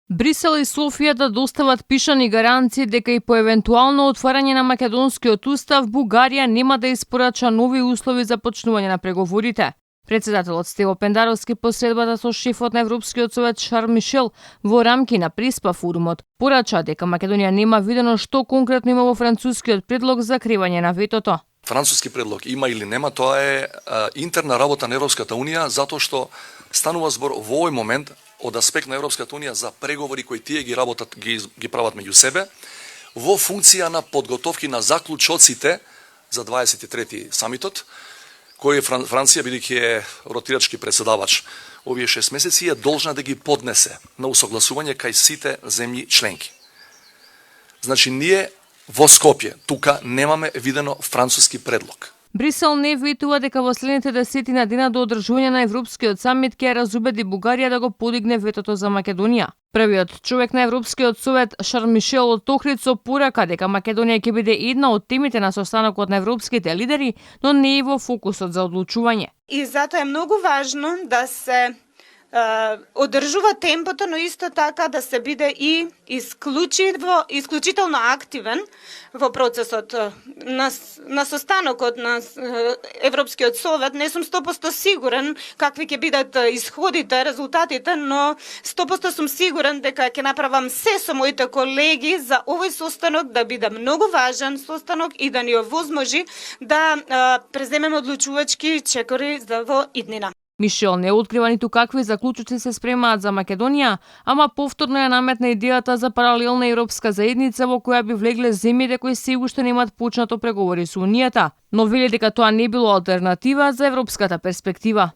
Брисел и Софија да достават пишани гаранции дека и по евентуално отварање на македонскиот устав, Бугарија нема да испорача нови услови за почнување на преговорите. Председателот Стево Пендаровски по средбата со шефот на Европскиот совет Шарл Мишел во рамки на Приспа форумот порача дека Македонија нема видено што конкретно има во францускиот предлог за кривање на ветото. Француски предлог има или нема, тоа е интерна работа на Европската унија, затоа што станува збор во овој момент од аспект на Европската унија за преговори кои тие ги работат, ги прават меѓу себе, во функција на подготовки на заклучоците за 23-ти самитот, кој Франција, бидејќи е ротирачки председавач овие 6 месеци, е должна да ги поднесе на усогласување кај сите земји членки. Значи, ние во Скопје, тука немаме видено француски предлог. Брисел не ветува дека во следните 10 дена до одржување на Европскиот самит ќе разубеди Бугарија да го подигне ветото за Македонија. Првиот човек на Европскиот совет Шарл Мишел од Охрид со порака дека Македонија ќе биде една од темите на состанокот на европските лидери, но не е во фокусот за одлучување. И затоа е многу важно да се одржува темпото, но исто така да се биде и исклучително активен во процесот на состанокот на Европскиот совет. Не сум 100% сигурен какви ќе бидат исходите, резултатите, но 100% сум сигурен дека ќе направам се со моите колеги за овој состанок да биде многу важен состанок и да ни овозможи да преземеме одлучувачки чекори за во иднина. Мишел не открива ниту какви заклучоци се спремаат за Македонија, ама повторно ја наметна идејата за паралелна европска заедница во која би влегле земјите кои се уште немаат почнато преговори со Унијата, но вели дека тоа не било алтернатива за европската перспектива.